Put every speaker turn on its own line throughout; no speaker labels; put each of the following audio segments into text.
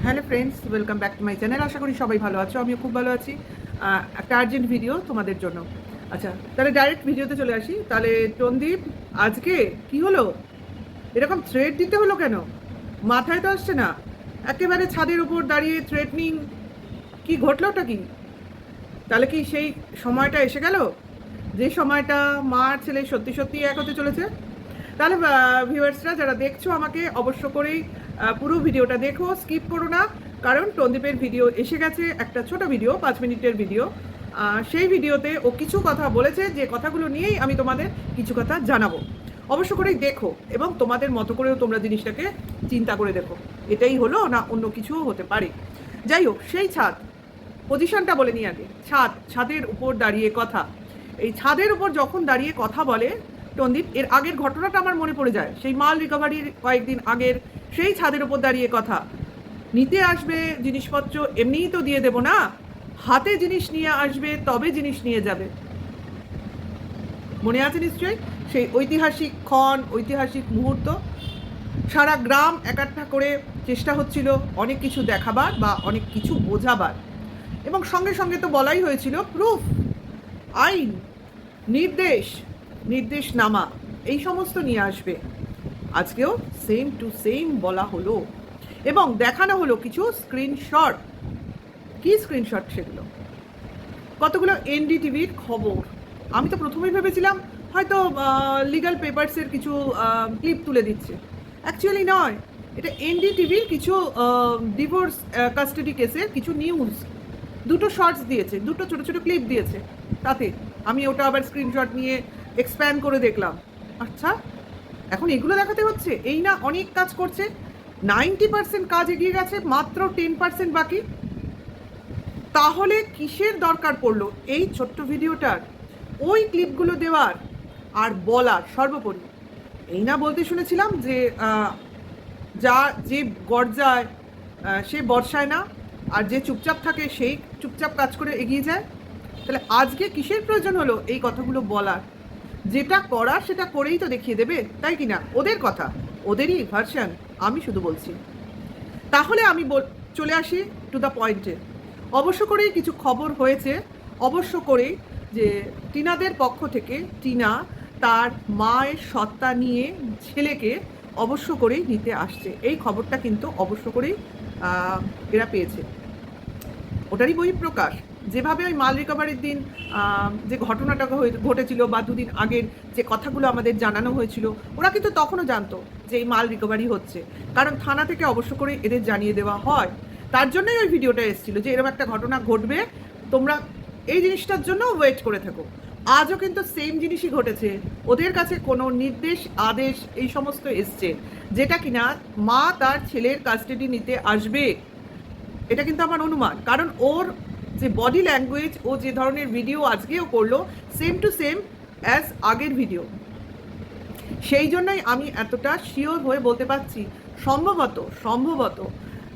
Hello friends, welcome back to my channel. আশা করি সবাই ভালো আছো, আমিও খুব ভালো আছি। একটা আর্জেন্ট ভিডিও তোমাদের জন্য। আচ্ছা, তাহলে ডাইরেক্ট ভিডিওতে চলে আসি। তাহলে টনদীপ, আজকে কি হলো? এরকম থ্রেড দিতে হলো কেন? মাথায় তো আসছে না। একেবারে ছাদের উপর দাঁড়িয়ে থ্রেটনিং, কি ঘটলোটা কি? তাহলে কি সেই সময়টা এসে গেল যে সময়টা মা আর ছেলে সত্যি সত্যি এক হতে চলেছে? তাহলে ভিউয়ার্সরা যারা দেখছো আমাকে অবশ্য করেই পুরো ভিডিওটা দেখো, স্কিপ করো না। কারণ টনদীপের ভিডিও এসে গেছে, একটা ছোট ভিডিও, 5 মিনিটের ভিডিও। সেই ভিডিওতে ও কিছু কথা বলেছে, যে কথাগুলো নিয়েই আমি তোমাদের কিছু কথা জানাবো। অবশ্য করেই দেখো এবং তোমাদের মতো করেও তোমরা জিনিসটাকে চিন্তা করে দেখো, এটাই হলো না অন্য কিছুও হতে পারে। যাই হোক, সেই ছাদ, পজিশনটা বলে নিই আগে। ছাদের উপর দাঁড়িয়ে কথা। এই ছাদের উপর যখন দাঁড়িয়ে কথা বলে টনদীপ, এর আগের ঘটনাটা আমার মনে পড়ে যায়, সেই মাল রিকভারির কয়েকদিন আগের সেই ছাদের উপর দাঁড়িয়ে কথা। নিতে আসবে জিনিসপত্র, এমনিই তো দিয়ে দেবো না, হাতে জিনিস নিয়ে আসবে, তবে জিনিস নিয়ে যাবে। মনে আছে নিশ্চয়ই সেই ঐতিহাসিক ক্ষণ, ঐতিহাসিক মুহূর্ত। সারা গ্রাম একাঠা করে চেষ্টা হচ্ছিল অনেক কিছু দেখাবার বা অনেক কিছু বোঝাবার, এবং সঙ্গে সঙ্গে তো বলাই হয়েছিল প্রুফ, আইন, নির্দেশ, নির্দেশনামা, এই সমস্ত নিয়ে আসবে। আজকেও সেম টু সেম বলা হলো এবং দেখানো হলো কিছু স্ক্রিনশট। কি স্ক্রিনশট সেগুলো? কতগুলো এনডিটিভির খবর। আমি তো প্রথমেই ভেবেছিলাম হয়তো লিগাল পেপারসের কিছু ক্লিপ তুলে দিচ্ছে। অ্যাকচুয়ালি নয়, এটা এনডিটিভির কিছু ডিভোর্স কাস্টাডি কেসের কিছু নিউজ। দুটো শর্টস দিয়েছে, দুটো ছোটো ছোটো ক্লিপ দিয়েছে। তাতে আমি ওটা আবার স্ক্রিনশট নিয়ে এক্সপ্যান্ড করে দেখলাম। আচ্ছা, এখন এগুলো দেখাতে হচ্ছে? এই না অনেক কাজ করছে, 90% কাজ এগিয়ে গেছে, মাত্র 10% বাকি। তাহলে কিসের দরকার পড়লো এই ছোট্ট ভিডিওটার, ওই ক্লিপগুলো দেওয়ার আর বলার? সর্বোপরি এই না বলতে শুনেছিলাম যে যে গর্জায় সে বর্ষায় না, আর যে চুপচাপ থাকে সেই চুপচাপ কাজ করে এগিয়ে যায়। তাহলে আজকে কিসের প্রয়োজন হলো এই কথাগুলো বলার? যেটা করা সেটা করেই তো দেখিয়ে দেবে, তাই কি না? ওদের কথা, ওদেরই ভার্সন, আমি শুধু বলছি। তাহলে আমি চলে আসি টু দ্য পয়েন্টে। অবশ্য করেই কিছু খবর হয়েছে, অবশ্য করেই, যে টিনাদের পক্ষ থেকে টিনা তার মায়ের সত্তা নিয়ে ছেলেকে অবশ্য করেই নিতে আসছে। এই খবরটা কিন্তু অবশ্য করেই এরা পেয়েছে। ওটারই বহিঃপ্রকাশ। যেভাবে ওই মাল রিকভারির দিন যে ঘটনাটা ঘটেছিল বা দুদিন আগের যে কথাগুলো আমাদের জানানো হয়েছিল, ওরা কিন্তু তখনও জানতো যে এই মাল রিকভারি হচ্ছে, কারণ থানা থেকে অবশ্য করে এদের জানিয়ে দেওয়া হয়। তার জন্যই ওই ভিডিওটা এসেছিল যে এরকম একটা ঘটনা ঘটবে, তোমরা এই জিনিসটার জন্য ওয়েট করে থাকো। আজও কিন্তু সেম জিনিসই ঘটেছে। ওদের কাছে কোনো নির্দেশ, আদেশ এই সমস্ত এসছে, যেটা কিনা মা তার ছেলের কাস্টাডি নিতে আসবে। এটা কিন্তু আমার অনুমান, কারণ ওর যে বডি ল্যাঙ্গুয়েজ, ও যে ধরনের ভিডিও আজকেও করলো, সেম টু সেম অ্যাজ আগের ভিডিও। সেই জন্যই আমি এতটা শিওর হয়ে বলতে পারছি, সম্ভবত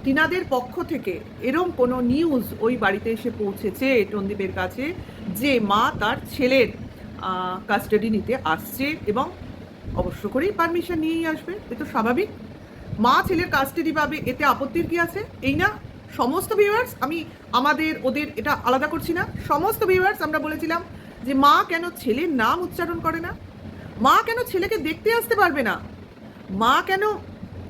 টিনাদের পক্ষ থেকে এরম কোনো নিউজ ওই বাড়িতে এসে পৌঁছেছে টনদীপের কাছে, যে মা তার ছেলের কাস্টাডি নিতে আসছে, এবং অবশ্য করেই পারমিশন নিয়েই আসবে। এ তো স্বাভাবিক। মা ছেলের কাস্টাডি পাবে, এতে আপত্তির কি আছে? এই না সমস্ত ভিউয়ার্স, আমি আমাদের ওদের এটা আলাদা করছি না, সমস্ত ভিউয়ার্স আমরা বলেছিলাম যে মা কেন ছেলের নাম উচ্চারণ করে না, মা কেন ছেলেকে দেখতে আসতে পারবে না, মা কেন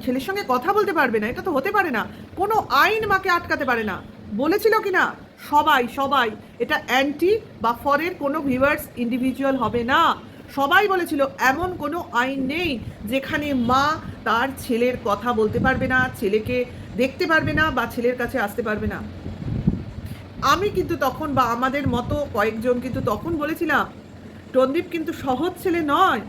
ছেলের সঙ্গে কথা বলতে পারবে না? এটা তো হতে পারে না, কোনো আইন মাকে আটকাতে পারে না। বলেছিল কি না সবাই, এটা অ্যান্টি বা ফরের কোনো ভিউয়ার্স ইন্ডিভিজুয়াল হবে না। সবাই বলেছিল এমন কোনো আইন নেই যেখানে মা তার ছেলের কথা বলতে পারবে না, ছেলেকে দেখতে পারবে না বা ছেলের কাছে আসতে পারবে না। আমি কিন্তু তখন, বা আমাদের মতো কয়েকজন কিন্তু তখন বলেছিলাম, টনদীপ কিন্তু সহজ ছেলে নয়।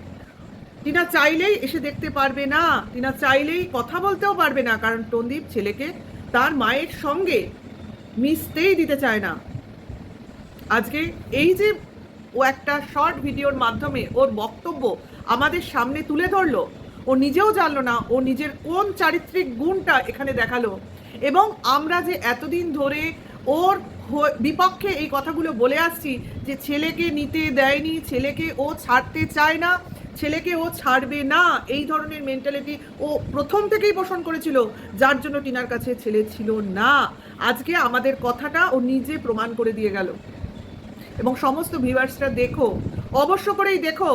টিনা চাইলেই এসে দেখতে পারবে না, টিনা চাইলেই কথা বলতেও পারবে না, কারণ টনদীপ ছেলেকে তার মায়ের সঙ্গে মিশতেই দিতে চায় না। আজকে এই যে ও একটা শর্ট ভিডিওর মাধ্যমে ওর বক্তব্য আমাদের সামনে তুলে ধরলো, ও নিজেও জানলো না ও নিজের কোন চারিত্রিক গুণটা এখানে দেখালো। এবং আমরা যে এতদিন ধরে ওর বিপক্ষে এই কথাগুলো বলে আসছি, যে ছেলেকে নিতে দেয়নি, ছেলেকে ও ছাড়তে চায় না, ছেলেকে ও ছাড়বে না, এই ধরনের মেন্টালিটি ও প্রথম থেকেই পোষণ করেছিল, যার জন্য টিনার কাছে ছেলে ছিল না। আজকে আমাদের কথাটা ও নিজে প্রমাণ করে দিয়ে গেল। এবং সমস্ত ভিউয়ার্সরা দেখো, অবশ্য করেই দেখো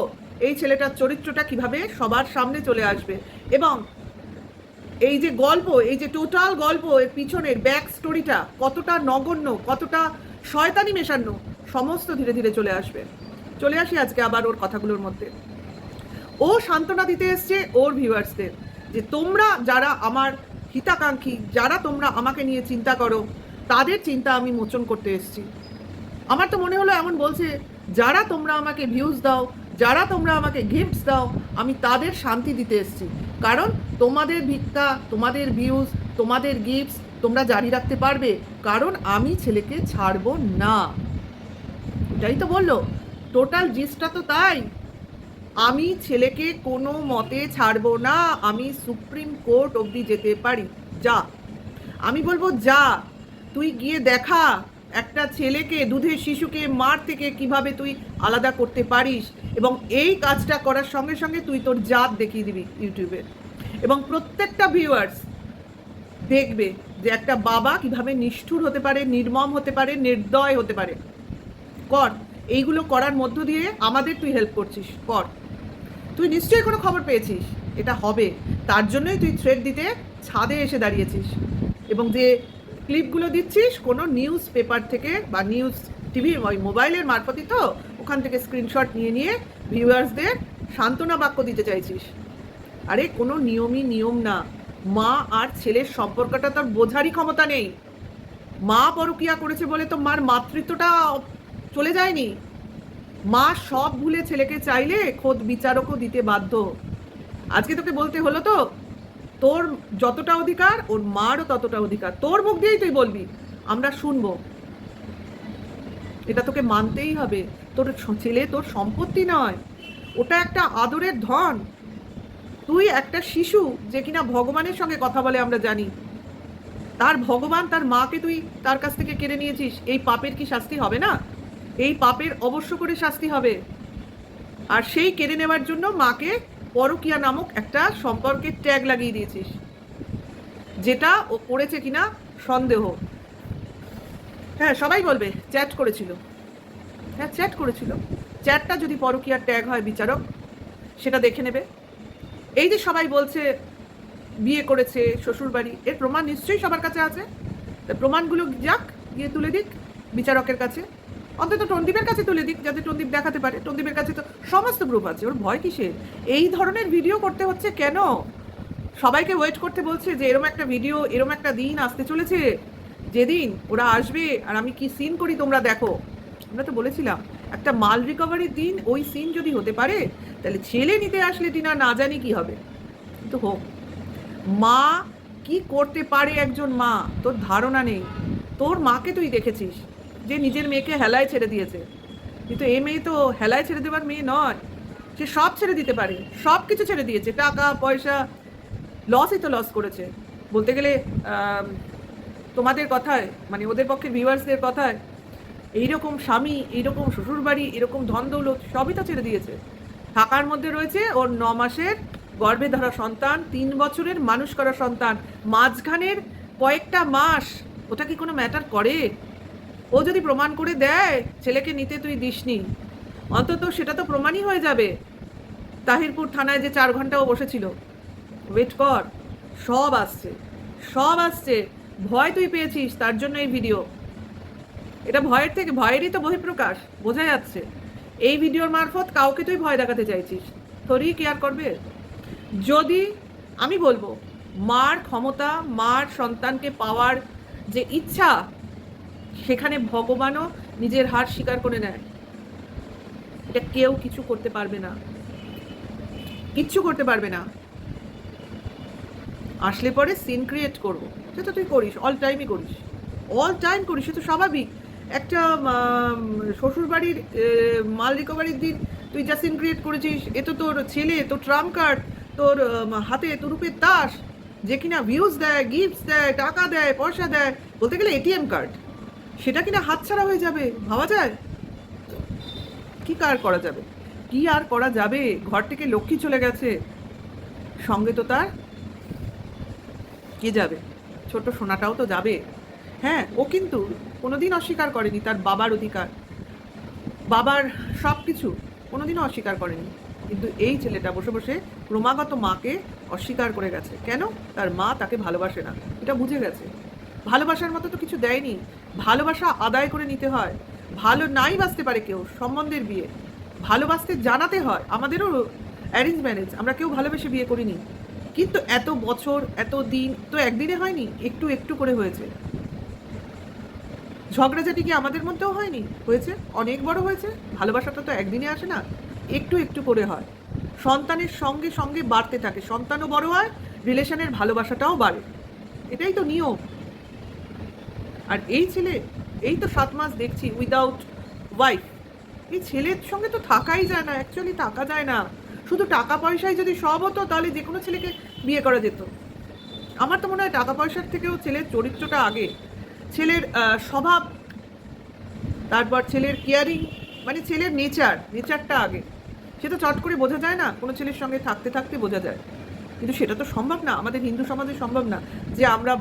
এই ছেলেটার চরিত্রটা কিভাবে সবার সামনে চলে আসবে। এবং এই যে গল্প, এই যে টোটাল গল্প, এর পিছনের ব্যাক স্টোরিটা কতটা নগণ্য, কতটা শয়তানি মেশানো, সমস্ত ধীরে ধীরে চলে আসবে। চলে আসি আজকে আবার ওর কথাগুলোর মধ্যে। ও সান্ত্বনা দিতে এসছে ওর ভিউয়ার্সদের, যে তোমরা যারা আমার হিতাকাঙ্ক্ষী, যারা তোমরা আমাকে নিয়ে চিন্তা করো, তাদের চিন্তা আমি মোচন করতে এসছি। আমার তো মনে হলো এমন বলছে, যারা তোমরা আমাকে ভিউজ দাও, যারা তোমরা আমাকে গিফটস দাও, আমি তাদের শান্তি দিতে এসেছি। কারণ তোমাদের ভিক্ষা, তোমাদের ভিউজ, তোমাদের গিফটস তোমরা জারি রাখতে পারবে, কারণ আমি ছেলেকে ছাড়বো না। এটাই তো বললো, টোটাল জিসটা তো তাই। আমি ছেলেকে কোনো মতে ছাড়বো না, আমি সুপ্রিম কোর্ট অবধি যেতে পারি, যা। আমি বলবো যা, তুই গিয়ে দেখা একটা ছেলেকে, দুধের শিশুকে মার থেকে কিভাবে তুই আলাদা করতে পারিস। এবং এই কাজটা করার সঙ্গে সঙ্গে তুই তোর জাত দেখিয়ে দিবি ইউটিউবে, এবং প্রত্যেকটা ভিউয়ার্স দেখবে যে একটা বাবা কিভাবে নিষ্ঠুর হতে পারে, নির্মম হতে পারে, নির্দয় হতে পারে। কর, এইগুলো করার মধ্য দিয়ে আমাদের তুই হেল্প করছিস, কর। তুই নিশ্চয়ই কোনো খবর পেয়েছিস এটা হবে, তার জন্যই তুই থ্রেড দিতে ছাদে এসে দাঁড়িয়েছিস। এবং যে ক্লিপগুলো দিচ্ছিস কোনো নিউজ পেপার থেকে বা নিউজ টিভি, ওই মোবাইলের মারফতই তো, ওখান থেকে স্ক্রিনশট নিয়ে নিয়ে ভিউয়ার্সদের সান্ত্বনা বাক্য দিতে চাইছিস। আরে কোনো নিয়মই নিয়ম না। মা আর ছেলের সম্পর্কটা তোর বোঝারই ক্ষমতা নেই। মা পরকিয়া করেছে বলে তো মার মাতৃত্বটা চলে যায়নি। মা সব ভুলে ছেলেকে চাইলে খোদ বিচারকও দিতে বাধ্য। আজকে তোকে বলতে হলো তো, তোর যতটা অধিকার ওর মারও ততটা অধিকার। তোর মুখ দিয়েই তুই বলবি, আমরা শুনবো। এটা তোকে মানতেই হবে। তোর ছেলে তোর সম্পত্তি নয়, ওটা একটা আদরের ধন। তুই একটা শিশু যে কিনা ভগবানের সঙ্গে কথা বলে আমরা জানি, তার ভগবান, তার মাকে তুই তার কাছ থেকে কেড়ে নিয়েছিস। এই পাপের কি শাস্তি হবে না? এই পাপের অবশ্য করে শাস্তি হবে। আর সেই কেড়ে নেওয়ার জন্য মাকে পরকিয়া নামক একটা সম্পর্কের ট্যাগ লাগিয়ে দিয়েছিস, যেটা ও করেছে কিনা সন্দেহ। হ্যাঁ, সবাই বলবে চ্যাট করেছিল। হ্যাঁ, চ্যাট করেছিল। চ্যাটটা যদি পরকিয়ার ট্যাগ হয়, বিচারক সেটা দেখে নেবে। এই যে সবাই বলছে বিয়ে করেছে শ্বশুরবাড়ি, এর প্রমাণ নিশ্চয়ই সবার কাছে আছে। প্রমাণগুলো যাক, গিয়ে তুলে দিক বিচারকের কাছে, অন্তত টন্দীপের কাছে তুলে দিক, যাতে টন্দীপ দেখাতে পারে। টন্দীপের কাছে তো সমস্ত প্রুফ আছে, ওর ভয় কিসের? এই ধরনের ভিডিও করতে হচ্ছে কেন? সবাইকে ওয়েট করতে বলছে যে এরম একটা ভিডিও, এরম একটা দিন আসতে চলেছে, যেদিন ওরা আসবে আর আমি কি সিন করি তোমরা দেখো। আমরা তো বলেছিলাম একটা মাল রিকভারির দিন ওই সিন যদি হতে পারে, তাহলে ছেলে নিতে আসলে টিনা না জানি কি হবে। কিন্তু হোক, মা কি করতে পারে একজন মা তোর ধারণা নেই। তোর মাকে তুই দেখেছিস যে নিজের মেয়েকে হেলায় ছেড়ে দিয়েছে, কিন্তু এই মেয়ে তো হেলায় ছেড়ে দেওয়ার মেয়ে নয়। সে সব ছেড়ে দিতে পারে, সব কিছু ছেড়ে দিয়েছে, টাকা পয়সা, লসই তো লস করেছে বলতে গেলে। তোমাদের কথায়, মানে ওদের পক্ষে ভিউয়ার্সদের কথায়, এইরকম স্বামী, এইরকম শ্বশুরবাড়ি, এরকম ধন দৌলত সবই তো ছেড়ে দিয়েছে। থাকার মধ্যে রয়েছে ওর 9 মাসের গর্ভে ধরা সন্তান, 3 বছরের মানুষ করা সন্তান, মাঝখানের কয়েকটা মাস ওটা কি কোনো ম্যাটার করে? ও যদি প্রমাণ করে দেয় ছেলেকে নিতে তুই দিসনি, অন্তত সেটা তো প্রমাণই হয়ে যাবে। তাহিরপুর থানায় যে 4 ঘন্টা ও বসেছিল, ওয়েট কর, সব আসছে, সব আসছে। ভয় তুই পেয়েছিস, তার জন্য এই ভিডিও। এটা ভয়ের থেকে, ভয়েরই তো বহিঃপ্রকাশ, বোঝা যাচ্ছে। এই ভিডিওর মারফত কাউকে তুই ভয় দেখাতে চাইছিস, তোরই কেয়ার করবে? যদি আমি বলবো, মার ক্ষমতা, মার সন্তানকে পাওয়ার যে ইচ্ছা, সেখানে ভগবানও নিজের হার স্বীকার করে নেয়। এটা কেউ কিছু করতে পারবে না, কিচ্ছু করতে পারবে না। আসলে পরে সিন ক্রিয়েট করবো, সেটা তুই করিস, অল টাইমই করিস, অল টাইম করিস, সে তো স্বাভাবিক। একটা শ্বশুরবাড়ির মাল রিকভারির দিন তুই যা সিন ক্রিয়েট করেছিস, এ তো তোর ছেলে, তোর ট্রাম্প কার্ড, তোর হাতে তুরুপের তাস, যে কিনা ভিউজ দেয়, গিফটস দেয়, টাকা দেয়, পয়সা দেয়, বলতে গেলে এটিএম কার্ড, সেটা কিনা হাতছাড়া হয়ে যাবে, ভাবা যায়? কি কার করা যাবে? কি আর করা যাবে, ঘর থেকে লক্ষ্মী চলে গেছে, সঙ্গে তো তার কে যাবে, ছোট সোনাটাও তো যাবে। হ্যাঁ, ও কিন্তু কোনোদিন অস্বীকার করেনি তার বাবার অধিকার, বাবার সব কিছু কোনোদিনও অস্বীকার করেনি। কিন্তু এই ছেলেটা বসে বসে ক্রমাগত মাকে অস্বীকার করে গেছে। কেন? তার মা তাকে ভালোবাসে না, এটা বুঝে গেছে। ভালোবাসার মতো তো কিছু দেয়নি, ভালোবাসা আদায় করে নিতে হয়। ভালো নাই বাসতে পারে কেউ, সম্বন্ধের বিয়ে ভালোবাসতে জানাতে হয়। আমাদেরও অ্যারেঞ্জ ম্যারেজ, আমরা কেউ ভালোবেসে বিয়ে করিনি, কিন্তু এত বছর এত দিন তো একদিনে হয়নি, একটু একটু করে হয়েছে। ঝগড়াঝাটি কি আমাদের মধ্যেও হয়নি? হয়েছে, অনেক বড় হয়েছে। ভালোবাসাটা তো একদিনে আসে না, একটু একটু করে হয়। সন্তানের সঙ্গে সঙ্গে বাড়তে থাকে, সন্তানও বড় হয়, রিলেশনের ভালোবাসাটাও বাড়ে, এটাই তো নিয়ম। আর এই ছেলে এই তো 7 মাস দেখছি উইদাউট ওয়াইফ, এই ছেলের সঙ্গে তো থাকাই যায় না, অ্যাকচুয়ালি থাকা যায় না। শুধু টাকা পয়সায় যদি সব হতো তাহলে যে কোনো ছেলেকে বিয়ে করা যেত। আমার তো মনে হয় টাকা পয়সার থেকেও ছেলের চরিত্রটা আগে, ছেলের স্বভাব, তারপর ছেলের কেয়ারিং, মানে ছেলের নেচারটা আগে। সে তো চট করে বোঝা যায় না, কোনো ছেলের সঙ্গে থাকতে থাকতে বোঝা যায়, কিন্তু সেটা তো সম্ভব না, আমাদের হিন্দু সমাজে সম্ভব না যে আমরা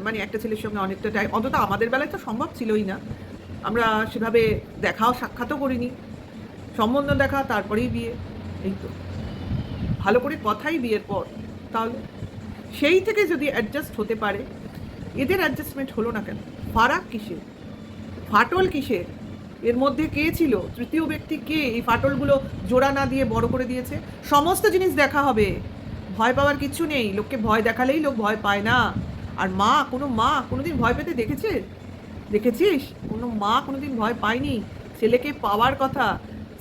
মানে একটা ছেলের সঙ্গে অনেকটা টাইম, অন্তত আমাদের বেলায় তো সম্ভব ছিলই না। আমরা সেভাবে দেখাও সাক্ষাৎও করিনি, সম্বন্ধ দেখা তারপরেই বিয়ে, এই তো ভালো করে কথাই বিয়ের পর। তাহলে সেই থেকে যদি অ্যাডজাস্ট হতে পারে, এদের অ্যাডজাস্টমেন্ট হলো না কেন? ফারাক কিসের, ফাটল কিসের? এর মধ্যে কে ছিল, তৃতীয় ব্যক্তি কে এই ফাটলগুলো জোড়া না দিয়ে বড় করে দিয়েছে? সমস্ত জিনিস দেখা হবে, ভয় পাওয়ার কিচ্ছু নেই। লোককে ভয় দেখালেই লোক ভয় পায় না। আর কোনো মা কোনোদিন ভয় পেতে দেখেছিস? কোনো মা কোনোদিন ভয় পায়নি। ছেলেকে পাওয়ার কথা,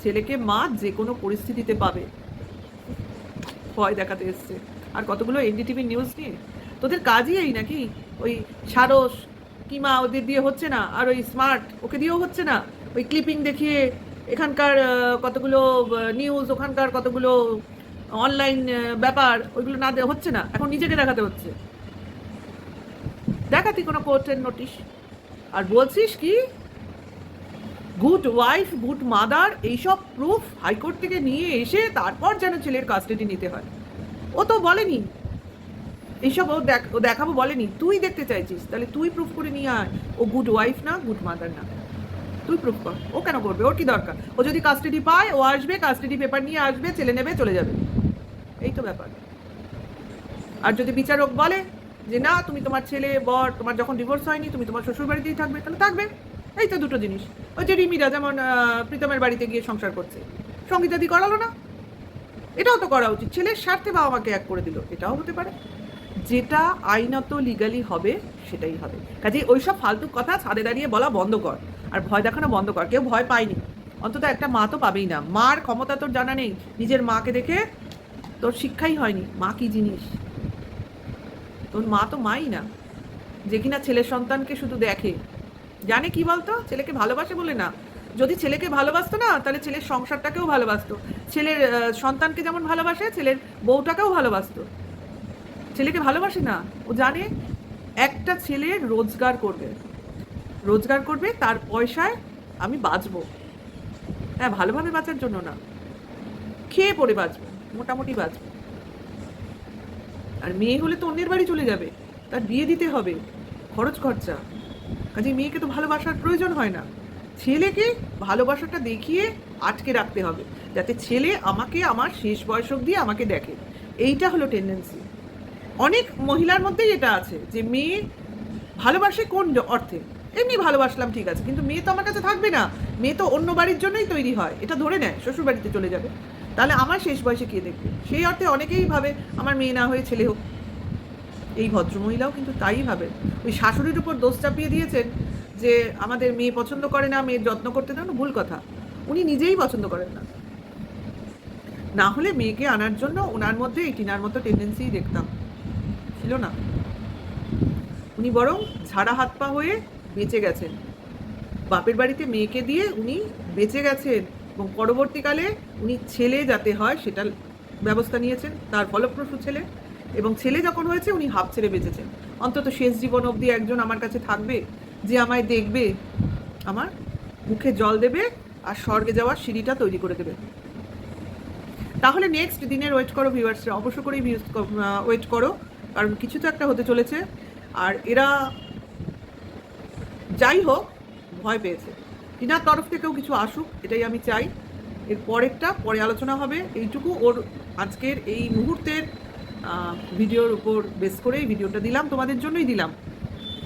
ছেলেকে মা যে কোনো পরিস্থিতিতে পাবে, ভয় দেখাতে এসছে। আর কতগুলো এনডিটিভি নিউজ নিয়ে, তোদের কাজই এই নাকি? ওই সারস কিমা ওদের দিয়ে হচ্ছে না, আর ওই স্মার্ট ওকে দিয়েও হচ্ছে না, ওই ক্লিপিং দেখিয়ে এখানকার কতগুলো নিউজ, ওখানকার কতগুলো অনলাইন ব্যাপার, ওইগুলো না হচ্ছে না, এখন নিজেকে দেখাতে হচ্ছে। দেখাতি কোনো কোর্টের নোটিশ, আর বলছিস কি গুড ওয়াইফ গুড মাদার, এইসব প্রুফ হাইকোর্ট থেকে নিয়ে এসে তারপর যেন ছেলের কাস্টাডি নিতে হয়। ও তো বলেনি এইসব, ও দেখাবো বলেনি। তুই দেখতে চাইছিস, তাহলে তুই প্রুফ করে নিয়ে আয় ও গুড ওয়াইফ না, গুড মাদার না, তুই প্রুফ কর। ও কেন করবে? ওর কি দরকার? ও যদি কাস্টাডি পায় ও আসবে, কাস্টাডি পেপার নিয়ে আসবে, ছেলে নেবে, চলে যাবে, এই তো ব্যাপার। আর যদি বিচারক বলে যে না, তুমি তোমার ছেলে বর, তোমার যখন ডিভোর্স হয়নি তুমি তোমার শ্বশুর বাড়িতেই থাকবে, তাহলে থাকবে। এই তো দুটো জিনিস। ওই যে রিমিরা যেমন প্রীতমের বাড়িতে গিয়ে সংসার করছে, সঙ্গীতাদি করালো না? এটাও তো করা উচিত, ছেলের স্বার্থে বাবা মাকে এক করে দিল, এটাও হতে পারে। যেটা আইনত লিগালি হবে সেটাই হবে। কাজে ওইসব ফালতু কথা ছাদে দাঁড়িয়ে বলা বন্ধ কর, আর ভয় দেখানো বন্ধ কর। কেউ ভয় পায়নি, অন্তত একটা মা তো পাবেই না। মার ক্ষমতা তোর জানা নেই, নিজের মাকে দেখে তোর শিক্ষাই হয়নি মা কি জিনিস। তোর মা তো মাই না, যে কিনা ছেলের সন্তানকে শুধু দেখে, জানে কি বলতো, ছেলেকে ভালোবাসে বলে না। যদি ছেলেকে ভালোবাসতো না, তাহলে ছেলের সংসারটাকেও ভালোবাসতো, ছেলের সন্তানকে যেমন ভালোবাসে ছেলের বউটাকেও ভালোবাসতো। ছেলেকে ভালোবাসে না, ও জানে একটা ছেলে রোজগার করবে, তার পয়সায় আমি বাঁচবো। হ্যাঁ, ভালোভাবে বাঁচার জন্য না, খেয়ে পড়ে বাঁচবো, মোটামুটি বাঁচবো। আর মেয়ে হলে তো অন্যের বাড়ি চলে যাবে, তার বিয়ে দিতে হবে, খরচ খরচা। কাজে মেয়েকে তো ভালোবাসার প্রয়োজন হয় না, ছেলেকে ভালোবাসাটা দেখিয়ে আটকে রাখতে হবে, যাতে ছেলে আমাকে আমার শেষ বয়স অবধি আমাকে দেখে। এইটা হলো টেন্ডেন্সি অনেক মহিলার মধ্যেই, এটা আছে যে মেয়ে ভালোবাসে কোন অর্থে, এমনি ভালোবাসলাম ঠিক আছে, কিন্তু মেয়ে তো আমার কাছে থাকবে না, মেয়ে তো অন্য বাড়ির জন্যই তৈরি হয়, এটা ধরে নেয় শ্বশুর বাড়িতে চলে যাবে, তাহলে আমার শেষ বয়সে কে দেখবে। সেই অর্থে অনেকেই ভাবে আমার মেয়ে না হয়ে ছেলে হোক। এই ভদ্রমহিলাও কিন্তু তাই ভাবে, ওই শাশুড়ির উপর দোষ চাপিয়ে দিয়েছেন যে আমাদের মেয়ে পছন্দ করে না, মেয়ের যত্ন করতে দেন, ভুল কথা। উনি নিজেই পছন্দ করেন না, না হলে মেয়েকে আনার জন্য ওনার মধ্যে এই টিনার মতো টেন্ডেন্সি দেখতাম ছিল না। উনি বরং ঝাড়া হাত পা হয়ে বেঁচে গেছেন, বাপের বাড়িতে মেয়েকে দিয়ে উনি বেঁচে গেছেন, এবং পরবর্তীকালে উনি ছেলে যাতে হয় সেটার ব্যবস্থা নিয়েছেন, তার ফলপ্রসূ ছেলে। এবং ছেলে যখন হয়েছে উনি হাফ ছেড়ে বেঁচেছেন। অন্তত শেষ জীবন অবধি একজন আমার কাছে থাকবে যে আমায় দেখবে, আমার মুখে জল দেবে আর স্বর্গে যাওয়ার সিঁড়িটা তৈরি করে দেবে। তাহলে নেক্সট দিনের ওয়েট করো ভিউয়ার্সরা, অবশ্য করেই ওয়েট করো, কারণ কিছু তো একটা হতে চলেছে। আর এরা যাই হোক ভয় পেয়েছে, টিনার তরফ থেকেও কিছু আসুক, এটাই আমি চাই। এর পরেরটা পরে আলোচনা হবে, এইটুকু ওর আজকের এই মুহূর্তের ভিডিওর উপর বেস করেই ভিডিওটা দিলাম, তোমাদের জন্যই দিলাম,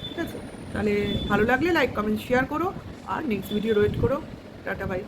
ঠিক আছে? তাহলে ভালো লাগলে লাইক কমেন্ট শেয়ার করো, আর নেক্সট ভিডিও ওয়েট করো। Tata bye.